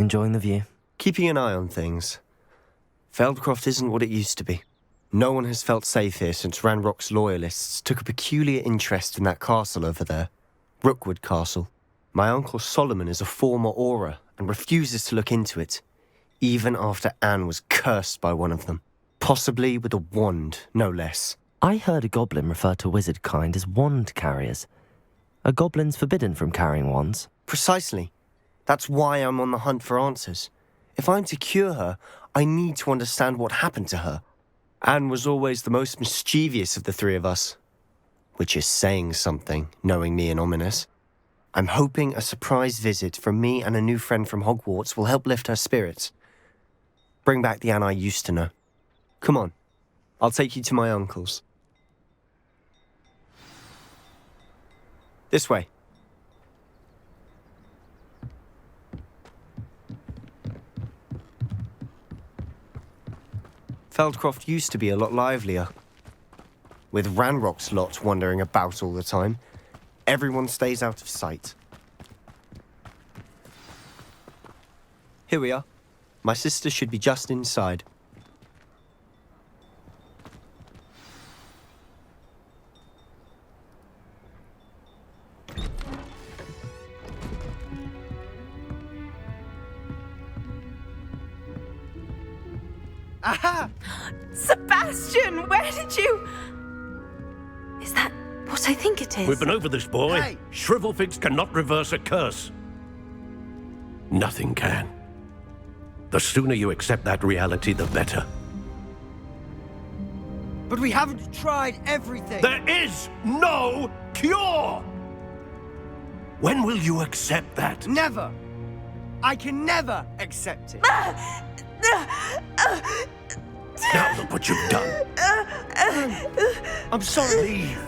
Enjoying the view? Keeping an eye on things. Feldcroft isn't what it used to be. No one has felt safe here since Ranrock's loyalists took a peculiar interest in that castle over there. Rookwood Castle. My uncle Solomon is a former Auror and refuses to look into it, even after Anne was cursed by one of them. Possibly with a wand, no less. I heard a goblin refer to wizard kind as wand carriers. Are goblins forbidden from carrying wands? Precisely. That's why I'm on the hunt for answers. If I'm to cure her, I need to understand what happened to her. Anne was always the most mischievous of the three of us. Which is saying something, knowing me and ominous. I'm hoping a surprise visit from me and a new friend from Hogwarts will help lift her spirits. Bring back the Anne I used to know. Come on, I'll take you to my uncle's. This way. Feldcroft used to be a lot livelier. With Ranrock's lot wandering about all the time, everyone stays out of sight. Here we are. My sister should be just inside. Aha! Sebastian, where did you... Is that what I think it is? We've been over this, boy. Hey! Shrivelfigs cannot reverse a curse. Nothing can. The sooner you accept that reality, the better. But we haven't tried everything. There is no cure! When will you accept that? Never. I can never accept it. Now look what you've done. I'm sorry. Leave.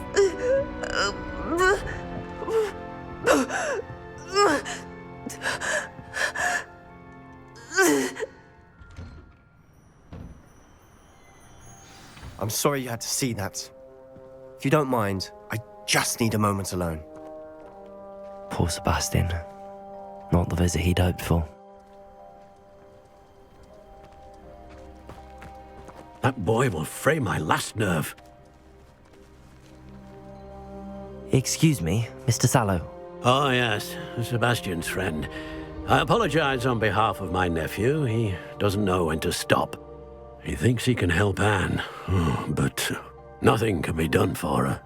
I'm sorry you had to see that. If you don't mind, I just need a moment alone. Poor Sebastian. Not the visit he'd hoped for. That boy will fray my last nerve. Excuse me, Mr. Sallow. Oh, yes, Sebastian's friend. I apologize on behalf of my nephew. He doesn't know when to stop. He thinks he can help Anne, but nothing can be done for her.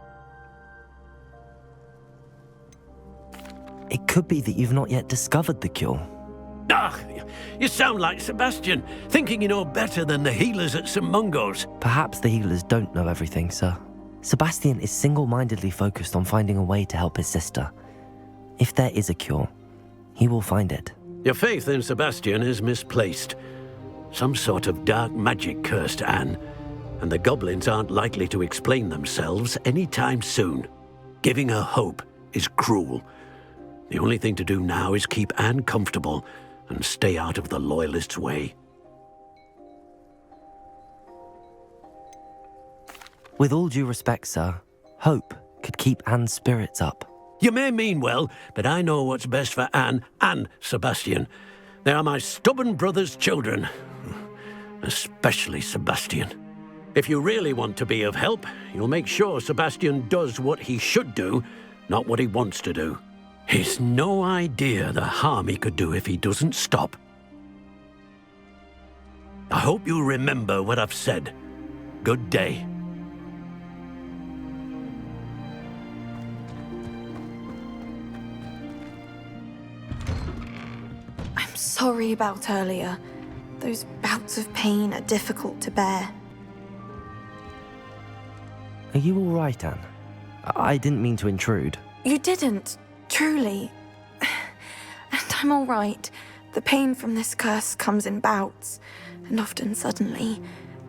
It could be that you've not yet discovered the cure. Ah, you sound like Sebastian, thinking you know better than the healers at St. Mungo's. Perhaps the healers don't know everything, sir. Sebastian is single-mindedly focused on finding a way to help his sister. If there is a cure, he will find it. Your faith in Sebastian is misplaced. Some sort of dark magic cursed Anne, and the goblins aren't likely to explain themselves anytime soon. Giving her hope is cruel. The only thing to do now is keep Anne comfortable and stay out of the Loyalists' way. With all due respect, sir, hope could keep Anne's spirits up. You may mean well, but I know what's best for Anne and Sebastian. They are my stubborn brother's children. Especially Sebastian. If you really want to be of help, you'll make sure Sebastian does what he should do, not what he wants to do. He's no idea the harm he could do if he doesn't stop. I hope you'll remember what I've said. Good day. I'm sorry about earlier. Those bouts of pain are difficult to bear. Are you all right, Anne? I didn't mean to intrude. You didn't, truly. And I'm all right. The pain from this curse comes in bouts, and often suddenly.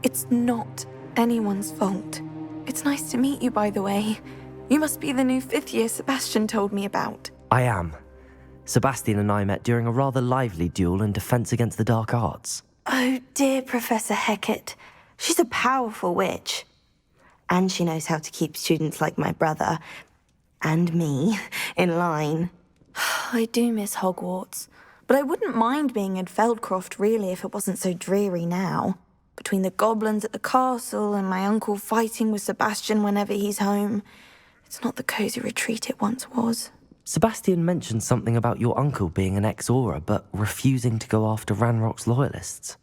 It's not anyone's fault. It's nice to meet you, by the way. You must be the new 5th year Sebastian told me about. I am. Sebastian and I met during a rather lively duel in defense against the dark arts. Oh, dear Professor Hecat. She's a powerful witch. And she knows how to keep students like my brother, and me, in line. I do miss Hogwarts, But I wouldn't mind being in Feldcroft, really, if it wasn't so dreary now. Between the goblins at the castle and my uncle fighting with Sebastian whenever he's home, it's not the cosy retreat it once was. Sebastian mentioned something about your uncle being an ex-Aura, but refusing to go after Ranrock's loyalists.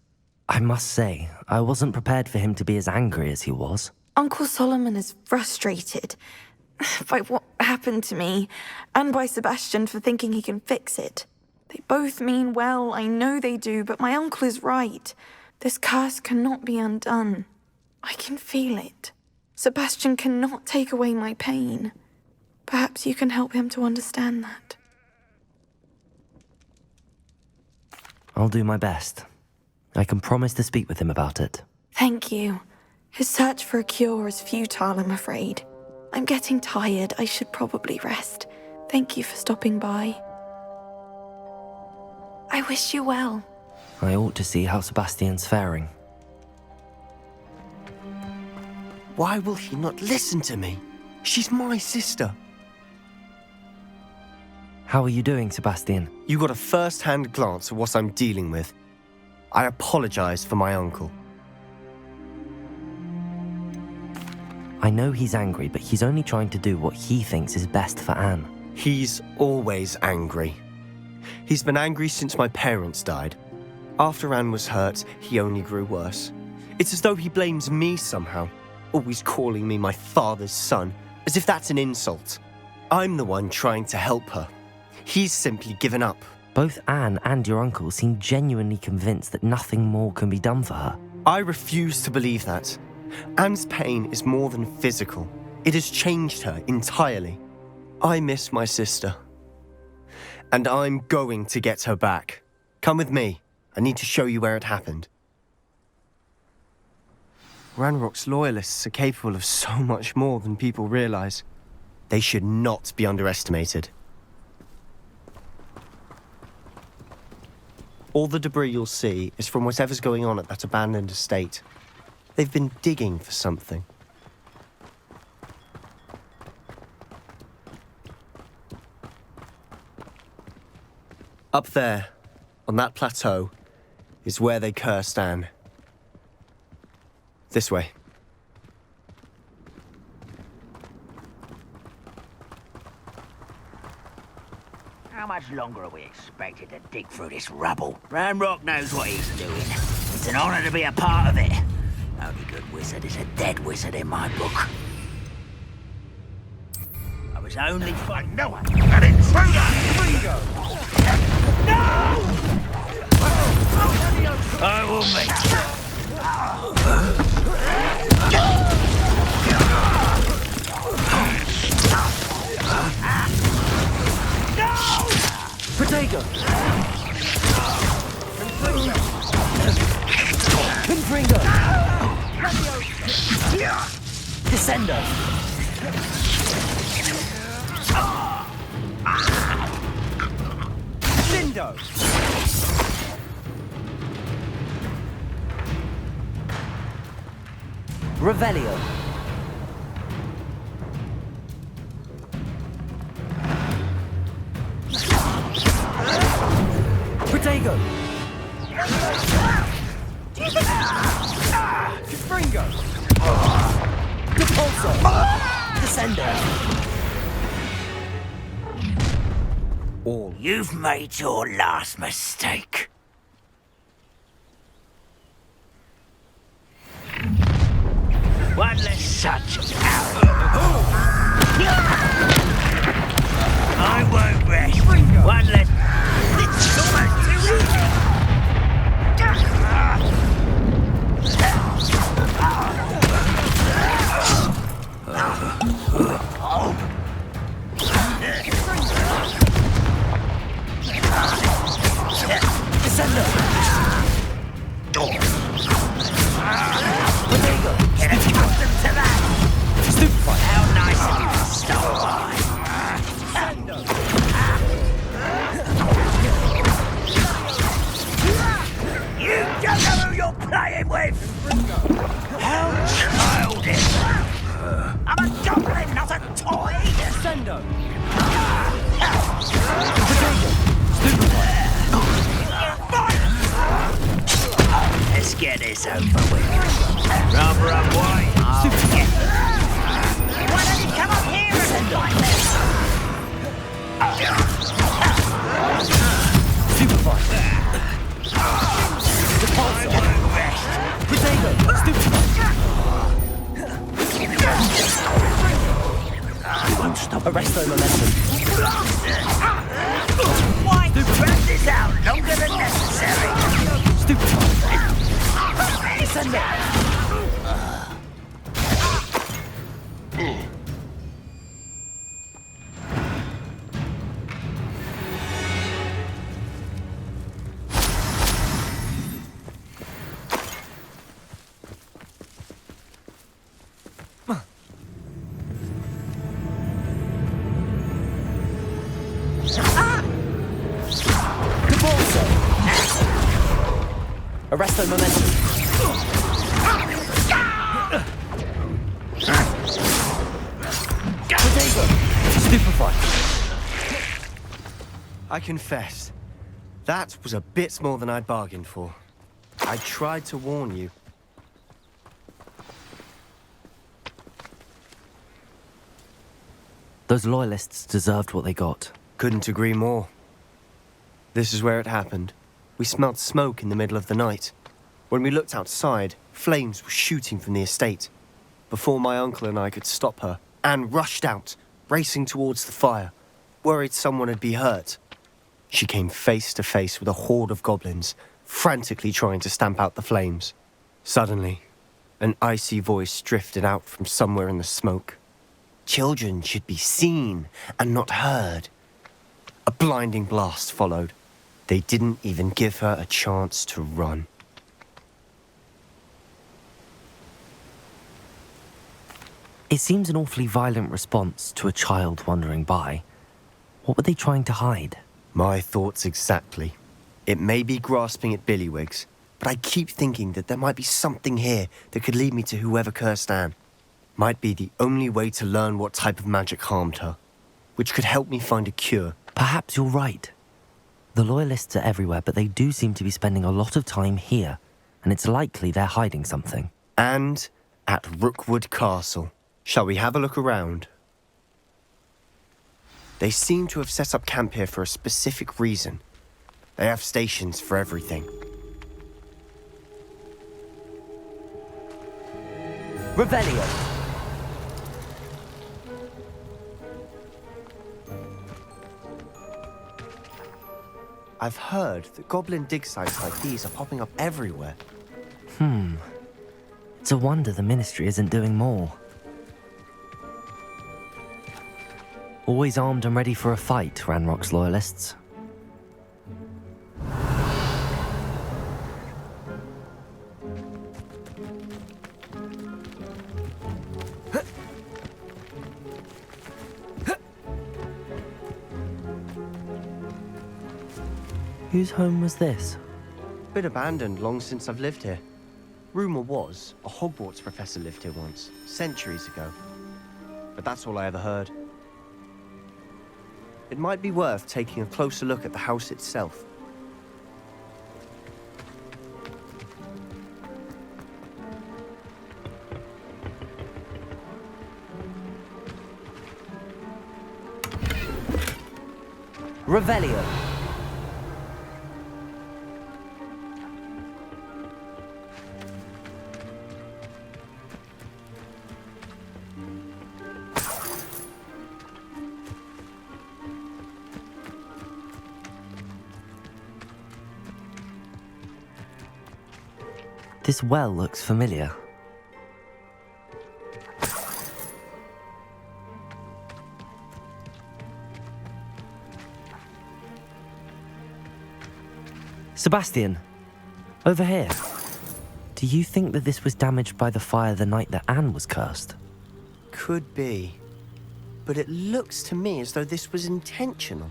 I must say, I wasn't prepared for him to be as angry as he was. Uncle Solomon is frustrated by what happened to me, and by Sebastian for thinking he can fix it. They both mean well, I know they do, but my uncle is right. This curse cannot be undone. I can feel it. Sebastian cannot take away my pain. Perhaps you can help him to understand that. I'll do my best. I can promise to speak with him about it. Thank you. His search for a cure is futile, I'm afraid. I'm getting tired. I should probably rest. Thank you for stopping by. I wish you well. I ought to see how Sebastian's faring. Why will he not listen to me? She's my sister. How are you doing, Sebastian? You got a first-hand glance at what I'm dealing with. I apologize for my uncle. I know he's angry, but he's only trying to do what he thinks is best for Anne. He's always angry. He's been angry since my parents died. After Anne was hurt, he only grew worse. It's as though he blames me somehow, always calling me my father's son, as if that's an insult. I'm the one trying to help her. He's simply given up. Both Anne and your uncle seem genuinely convinced that nothing more can be done for her. I refuse to believe that. Anne's pain is more than physical. It has changed her entirely. I miss my sister. And I'm going to get her back. Come with me. I need to show you where it happened. Ranrock's loyalists are capable of so much more than people realize. They should not be underestimated. All the debris you'll see is from whatever's going on at that abandoned estate. They've been digging for something. Up there, on that plateau, is where they cursed Anne. This way. How much longer are we expected to dig through this rubble? Ranrock knows what he's doing. It's an honor to be a part of it. Only good wizard is a dead wizard in my book. I was only fighting no one. An intruder! Bingo! No! I will make you. Protego! Confringo! Descendo! Lindo! Revelio! Protego! Confringo! Depulso! Descendo! All. You've made your last mistake. One less such I won't rest. One less. It's almost too easy. Descendo! Get accustomed to that. Stupefy! How nice of you to stop by. You don't know who you're playing with. How childish. I'm a goblin, not a toy. Sendo! Protego! Stupefy! get this over with. Rubber and white. I'll get it. Why don't you come up here and like this? You won't stop. Arrest their momentum. Why spread this out longer than necessary? Send it. Arrest their momentum. Stupefy. I confess, that was a bit more than I'd bargained for. I tried to warn you. Those loyalists deserved what they got. Couldn't agree more. This is where it happened. We smelled smoke in the middle of the night. When we looked outside, flames were shooting from the estate. Before my uncle and I could stop her, Anne rushed out, racing towards the fire, worried someone had been hurt. She came face to face with a horde of goblins, frantically trying to stamp out the flames. Suddenly, an icy voice drifted out from somewhere in the smoke. Children should be seen and not heard. A blinding blast followed. They didn't even give her a chance to run. It seems an awfully violent response to a child wandering by. What were they trying to hide? My thoughts exactly. It may be grasping at Billywigs, but I keep thinking that there might be something here that could lead me to whoever cursed Anne. Might be the only way to learn what type of magic harmed her, which could help me find a cure. Perhaps you're right. The Loyalists are everywhere, but they do seem to be spending a lot of time here, and it's likely they're hiding something. And at Rookwood Castle. Shall we have a look around? They seem to have set up camp here for a specific reason. They have stations for everything. Revelio! I've heard that goblin dig sites like these are popping up everywhere. It's a wonder the Ministry isn't doing more. Always armed and ready for a fight, Ranrock's Loyalists. Whose home was this? Been abandoned long since I've lived here. Rumour was a Hogwarts professor lived here once, centuries ago. But that's all I ever heard. It might be worth taking a closer look at the house itself. Revelio! This well looks familiar. Sebastian, over here. Do you think that this was damaged by the fire the night that Anne was cursed? Could be. But it looks to me as though this was intentional.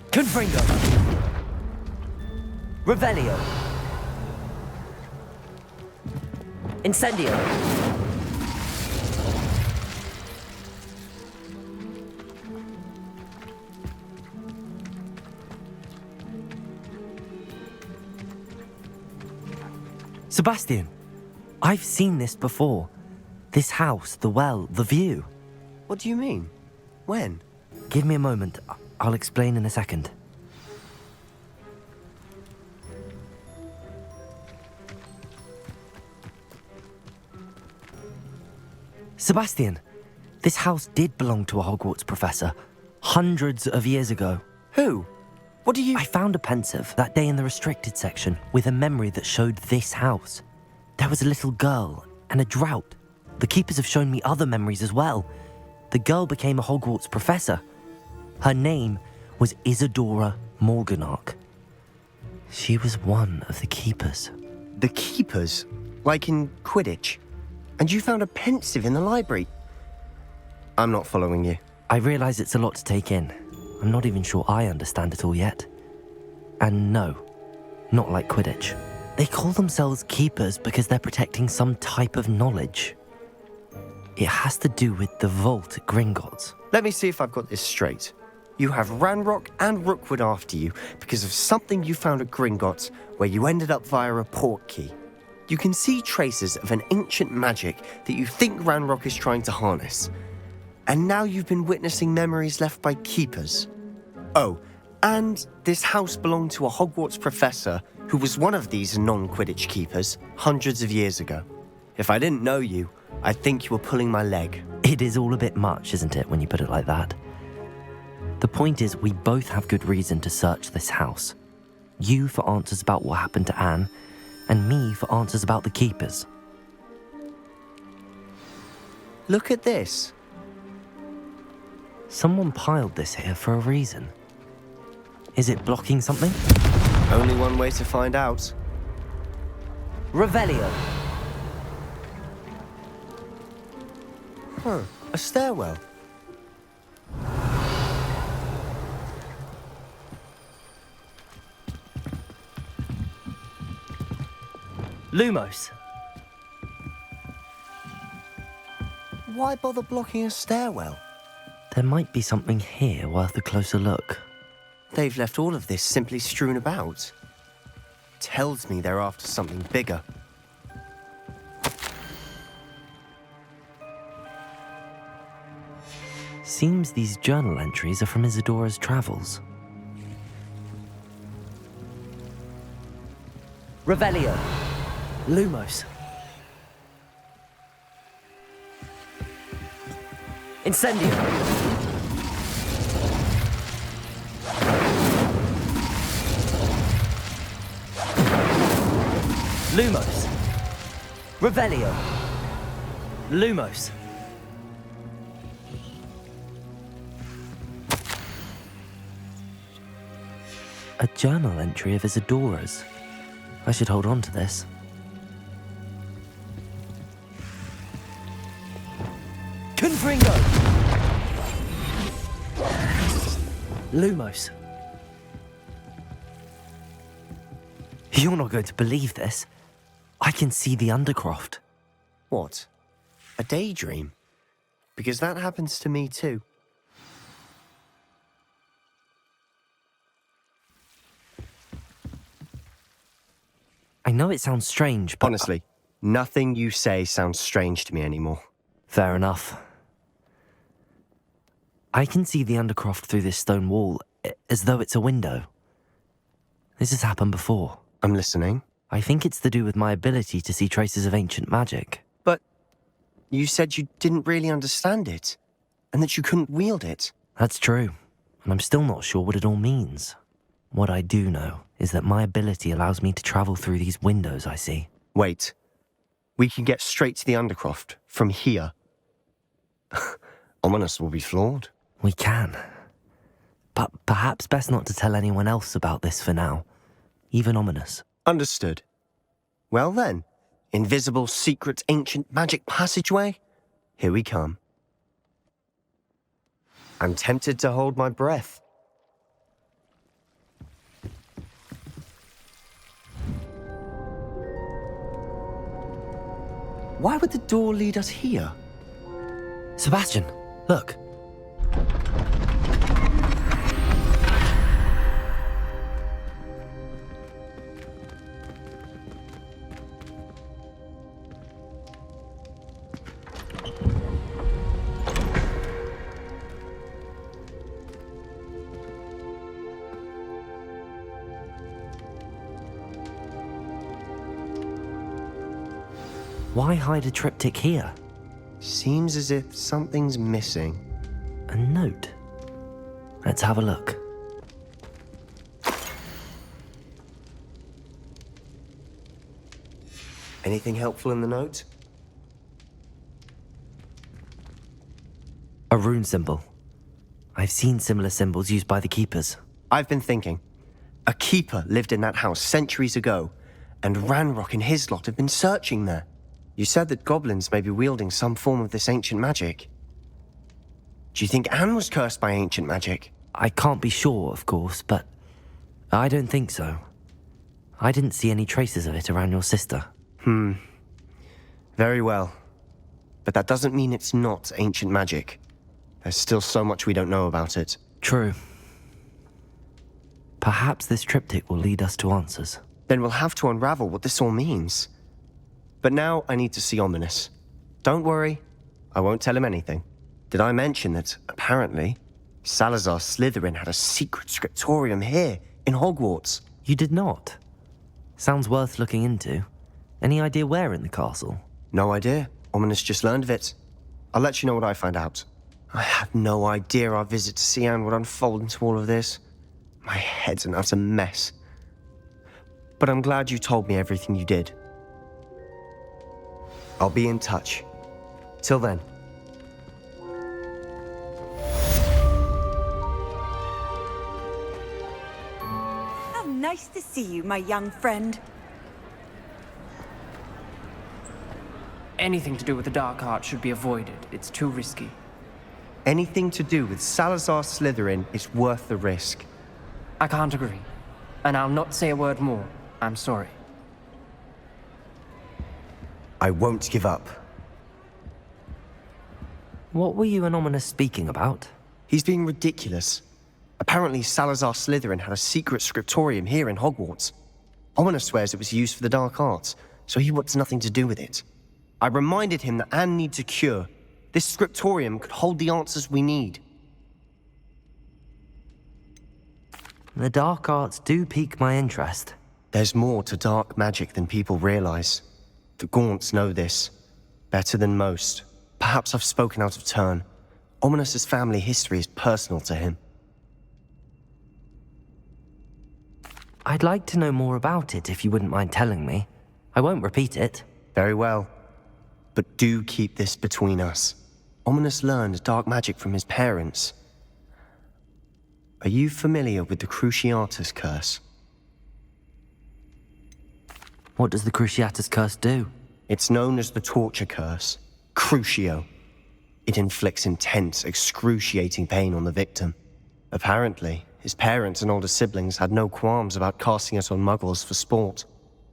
Confringo! Revelio! Incendio! Sebastian, I've seen this before. This house, the well, the view. What do you mean? When? Give me a moment. I'll explain in a second. Sebastian, this house did belong to a Hogwarts professor hundreds of years ago. Who? What do you... I found a pensive that day in the restricted section with a memory that showed this house. There was a little girl and a drought. The keepers have shown me other memories as well. The girl became a Hogwarts professor. Her name was Isadora Morganach. She was one of the keepers. The keepers? Like in Quidditch? And you found a pensive in the library? I'm not following you. I realise it's a lot to take in. I'm not even sure I understand it all yet. And no, not like Quidditch. They call themselves keepers because they're protecting some type of knowledge. It has to do with the vault at Gringotts. Let me see if I've got this straight. You have Ranrock and Rookwood after you because of something you found at Gringotts where you ended up via a port key. You can see traces of an ancient magic that you think Ranrock is trying to harness. And now you've been witnessing memories left by keepers. Oh, and this house belonged to a Hogwarts professor who was one of these non-Quidditch keepers hundreds of years ago. If I didn't know you, I'd think you were pulling my leg. It is all a bit much, isn't it, when you put it like that? The point is, we both have good reason to search this house. You for answers about what happened to Anne, and me for answers about the keepers. Look at this. Someone piled this here for a reason. Is it blocking something? Only one way to find out. Revelio. Huh, a stairwell. Lumos. Why bother blocking a stairwell? There might be something here worth a closer look. They've left all of this simply strewn about. Tells me they're after something bigger. Seems these journal entries are from Isadora's travels. Revelio. Lumos. Incendio. Lumos. Revelio. Lumos. A journal entry of Isadora's. I should hold on to this. Confringo! Lumos. You're not going to believe this. I can see the Undercroft. What? A daydream? Because that happens to me too. I know it sounds strange, but... Honestly, nothing you say sounds strange to me anymore. Fair enough. I can see the Undercroft through this stone wall, as though it's a window. This has happened before. I'm listening. I think it's to do with my ability to see traces of ancient magic. But you said you didn't really understand it, and that you couldn't wield it. That's true, and I'm still not sure what it all means. What I do know is that my ability allows me to travel through these windows I see. Wait. We can get straight to the Undercroft from here. Ominous will be flawed. We can. But perhaps best not to tell anyone else about this for now. Even Ominous. Understood. Well then, invisible, secret, ancient magic passageway? Here we come. I'm tempted to hold my breath. Why would the door lead us here? Sebastian, look. Why hide a triptych here? Seems as if something's missing. A note. Let's have a look. Anything helpful in the note? A rune symbol. I've seen similar symbols used by the keepers. I've been thinking. A keeper lived in that house centuries ago, and Ranrock and his lot have been searching there. You said that goblins may be wielding some form of this ancient magic. Do you think Anne was cursed by ancient magic? I can't be sure, of course, but I don't think so. I didn't see any traces of it around your sister. Very well. But that doesn't mean it's not ancient magic. There's still so much we don't know about it. True. Perhaps this triptych will lead us to answers. Then we'll have to unravel what this all means. But now I need to see Ominous. Don't worry, I won't tell him anything. Did I mention that, apparently, Salazar Slytherin had a secret scriptorium here, in Hogwarts? You did not. Sounds worth looking into. Any idea where in the castle? No idea. Ominous just learned of it. I'll let you know what I find out. I had no idea our visit to see Anne would unfold into all of this. My head's an utter mess. But I'm glad you told me everything you did. I'll be in touch. Till then. How nice to see you, my young friend. Anything to do with the dark art should be avoided. It's too risky. Anything to do with Salazar Slytherin is worth the risk. I can't agree. And I'll not say a word more. I'm sorry. I won't give up. What were you and Ominous speaking about? He's being ridiculous. Apparently Salazar Slytherin had a secret scriptorium here in Hogwarts. Ominous swears it was used for the dark arts, so he wants nothing to do with it. I reminded him that Anne needs a cure. This scriptorium could hold the answers we need. The dark arts do pique my interest. There's more to dark magic than people realize. The Gaunts know this. Better than most. Perhaps I've spoken out of turn. Ominous's family history is personal to him. I'd like to know more about it if you wouldn't mind telling me. I won't repeat it. Very well. But do keep this between us. Ominous learned dark magic from his parents. Are you familiar with the Cruciatus Curse? What does the Cruciatus Curse do? It's known as the Torture Curse. Crucio. It inflicts intense, excruciating pain on the victim. Apparently, his parents and older siblings had no qualms about casting it on muggles for sport.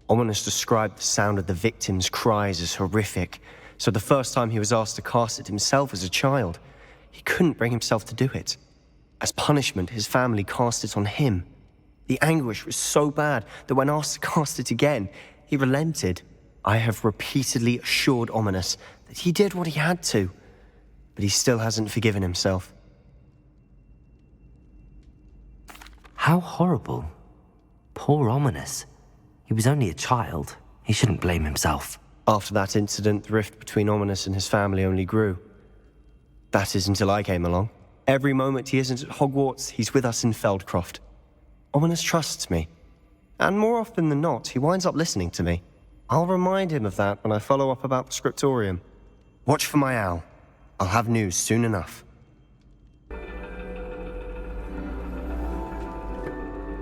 Ominous described the sound of the victim's cries as horrific, so the first time he was asked to cast it himself as a child, he couldn't bring himself to do it. As punishment, his family cast it on him. The anguish was so bad that when asked to cast it again, he relented. I have repeatedly assured Ominous that he did what he had to, but he still hasn't forgiven himself. How horrible. Poor Ominous. He was only a child. He shouldn't blame himself. After that incident, the rift between Ominous and his family only grew. That is until I came along. Every moment he isn't at Hogwarts, he's with us in Feldcroft. Ominous trusts me. And more often than not, he winds up listening to me. I'll remind him of that when I follow up about the scriptorium. Watch for my owl. I'll have news soon enough.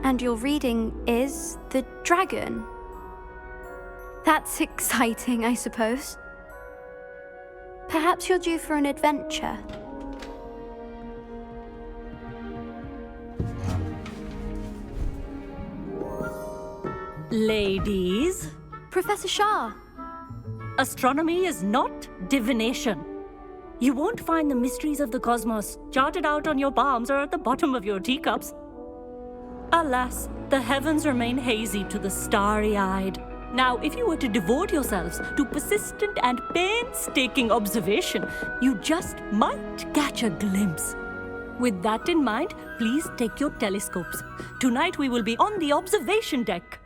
And your reading is The Dragon. That's exciting, I suppose. Perhaps you're due for an adventure. Ladies, Professor Shah. astronomy is not divination. You won't find the mysteries of the cosmos charted out on your palms or at the bottom of your teacups. Alas, the heavens remain hazy to the starry-eyed. Now, if you were to devote yourselves to persistent and painstaking observation, you just might catch a glimpse. With that in mind, please take your telescopes. Tonight we will be on the observation deck.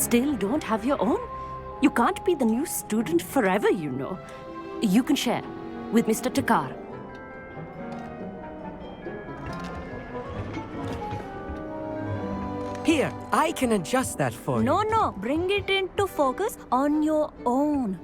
still don't have your own? You can't be the new student forever, you know. You can share with Mr. Takar. Here, I can adjust that for you. No, bring it into focus on your own.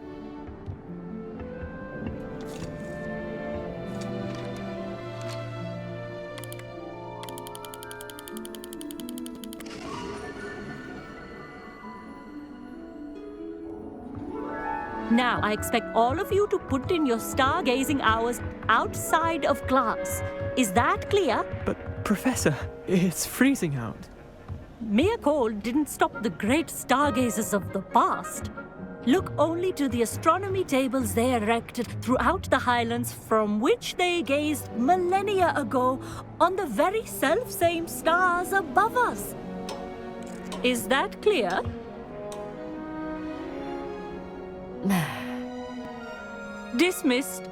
Now, I expect all of you to put in your stargazing hours outside of class. Is that clear? But, Professor, it's freezing out. Mere cold didn't stop the great stargazers of the past. Look only to the astronomy tables they erected throughout the highlands from which they gazed millennia ago on the very self-same stars above us. Is that clear? Dismissed.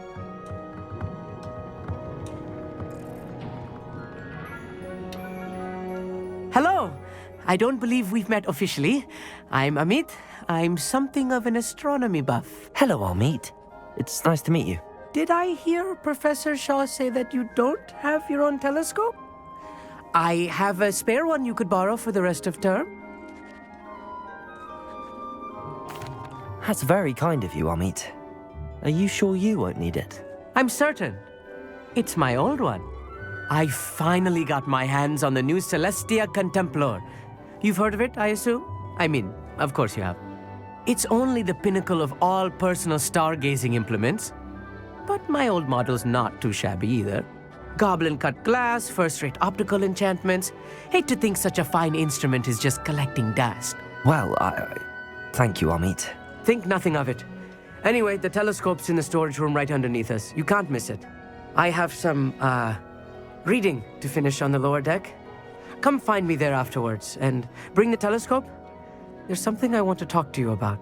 Hello! I don't believe we've met officially. I'm Amit. I'm something of an astronomy buff. Hello, Amit. It's nice to meet you. Did I hear Professor Shaw say that you don't have your own telescope? I have a spare one you could borrow for the rest of term. That's very kind of you, Amit. Are you sure you won't need it? I'm certain. It's my old one. I finally got my hands on the new Celestia Contemplar. You've heard of it, I assume? I mean, of course you have. It's only the pinnacle of all personal stargazing implements. But my old model's not too shabby either. Goblin-cut glass, first-rate optical enchantments. Hate to think such a fine instrument is just collecting dust. Well, thank you, Amit. Think nothing of it. Anyway, the telescope's in the storage room right underneath us. You can't miss it. I have some, reading to finish on the lower deck. Come find me there afterwards, and bring the telescope. There's something I want to talk to you about.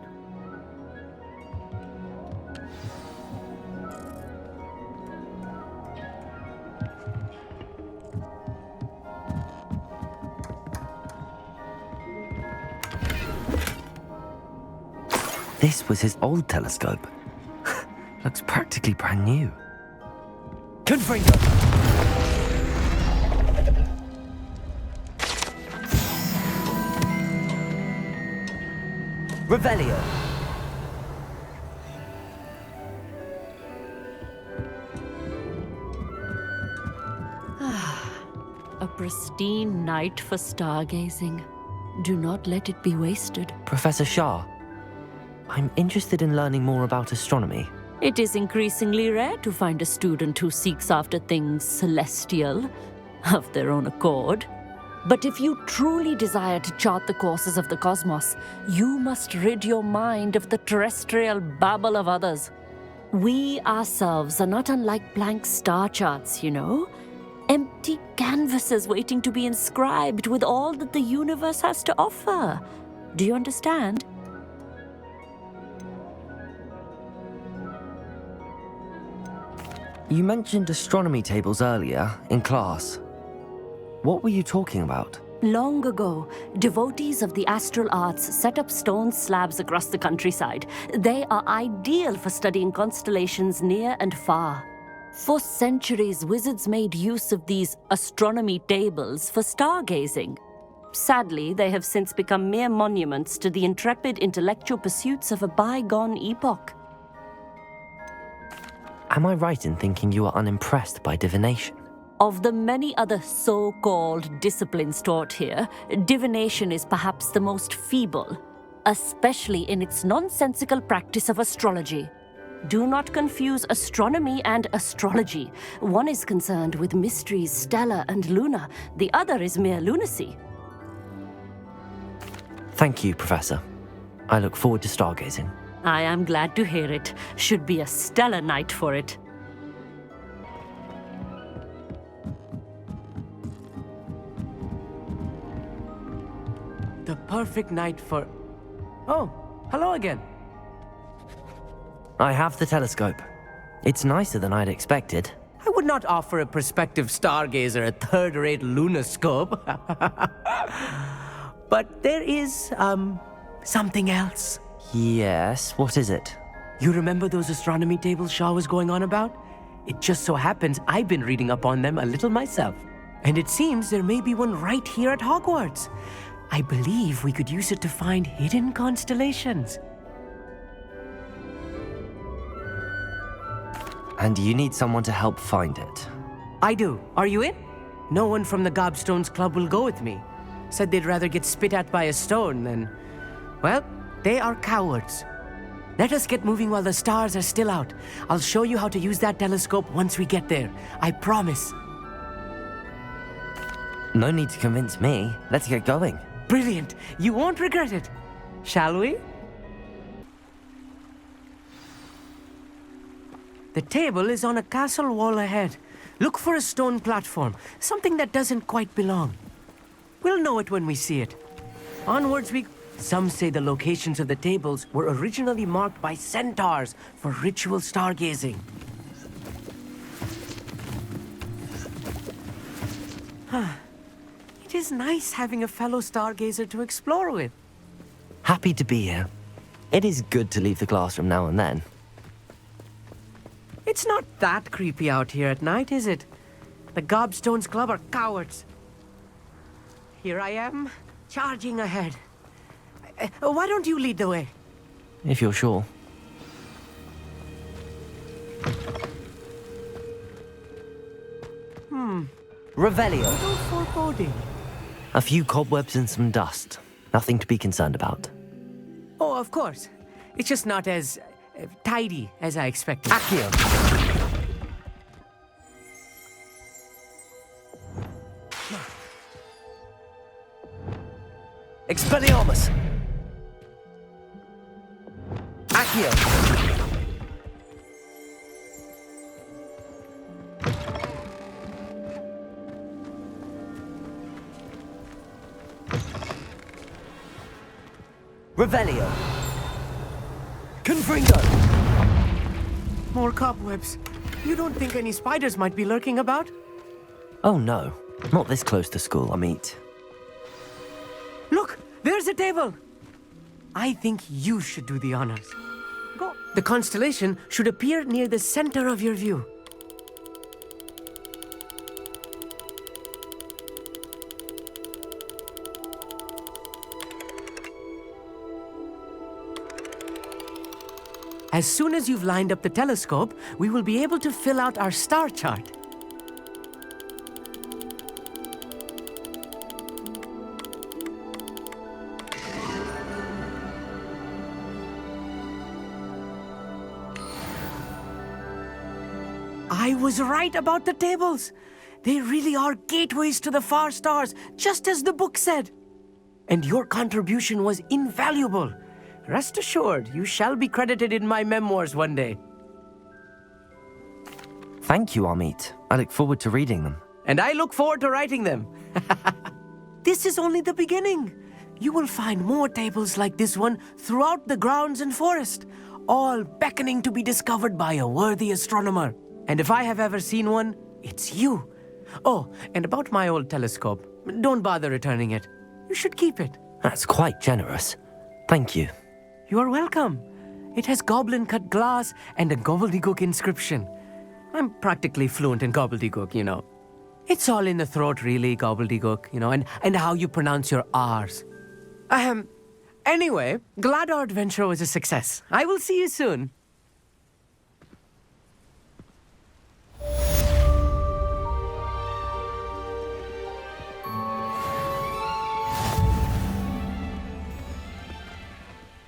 This was his old telescope. Looks practically brand new. Confringo! Revelio! A pristine night for stargazing. Do not let it be wasted. Professor Shah, I'm interested in learning more about astronomy. It is increasingly rare to find a student who seeks after things celestial, of their own accord. But if you truly desire to chart the courses of the cosmos, you must rid your mind of the terrestrial babble of others. We ourselves are not unlike blank star charts, you know. Empty canvases waiting to be inscribed with all that the universe has to offer. Do you understand? You mentioned astronomy tables earlier in class. What were you talking about? Long ago, devotees of the astral arts set up stone slabs across the countryside. They are ideal for studying constellations near and far. For centuries, wizards made use of these astronomy tables for stargazing. Sadly, they have since become mere monuments to the intrepid intellectual pursuits of a bygone epoch. Am I right in thinking you are unimpressed by divination? Of the many other so-called disciplines taught here, divination is perhaps the most feeble, especially in its nonsensical practice of astrology. Do not confuse astronomy and astrology. One is concerned with mysteries stellar and lunar. The other is mere lunacy. Thank you, Professor. I look forward to stargazing. I am glad to hear it. Should be a stellar night for it. The perfect night for... Oh, hello again. I have the telescope. It's nicer than I'd expected. I would not offer a prospective stargazer a third-rate lunoscope. But there is, something else. Yes, what is it? You remember those astronomy tables Shaw was going on about? It just so happens I've been reading up on them a little myself. And it seems there may be one right here at Hogwarts. I believe we could use it to find hidden constellations. And you need someone to help find it. I do. Are you in? No one from the Gobstones Club will go with me. Said they'd rather get spit at by a stone than... Well, they are cowards. Let us get moving while the stars are still out. I'll show you how to use that telescope once we get there. I promise. No need to convince me. Let's get going. Brilliant. You won't regret it. Shall we? The table is on a castle wall ahead. Look for a stone platform, something that doesn't quite belong. We'll know it when we see it. Onwards we... Some say the locations of the tables were originally marked by centaurs for ritual stargazing. It is nice having a fellow stargazer to explore with. Happy to be here. It is good to leave the classroom now and then. It's not that creepy out here at night, is it? The Gobstones Club are cowards. Here I am, charging ahead. Why don't you lead the way? If you're sure. Revelio. Little foreboding. A few cobwebs and some dust. Nothing to be concerned about. Oh, of course. It's just not as tidy as I expected. Accio. Expelliarmus. Accio. Revelio. Confringo. More cobwebs. You don't think any spiders might be lurking about? Oh no, not this close to school, I meet. Look, there's a table. I think you should do the honors. Go. The constellation should appear near the center of your view. As soon as you've lined up the telescope, we will be able to fill out our star chart. I was right about the tables. They really are gateways to the far stars, just as the book said. And your contribution was invaluable. Rest assured, you shall be credited in my memoirs one day. Thank you, Amit. I look forward to reading them. And I look forward to writing them. This is only the beginning. You will find more tables like this one throughout the grounds and forest, all beckoning to be discovered by a worthy astronomer. And if I have ever seen one, it's you. Oh, and about my old telescope, don't bother returning it. You should keep it. That's quite generous. Thank you. You are welcome. It has goblin-cut glass and a gobbledygook inscription. I'm practically fluent in gobbledygook, you know. It's all in the throat, really, gobbledygook, you know, and how you pronounce your R's. Anyway, glad our adventure was a success. I will see you soon.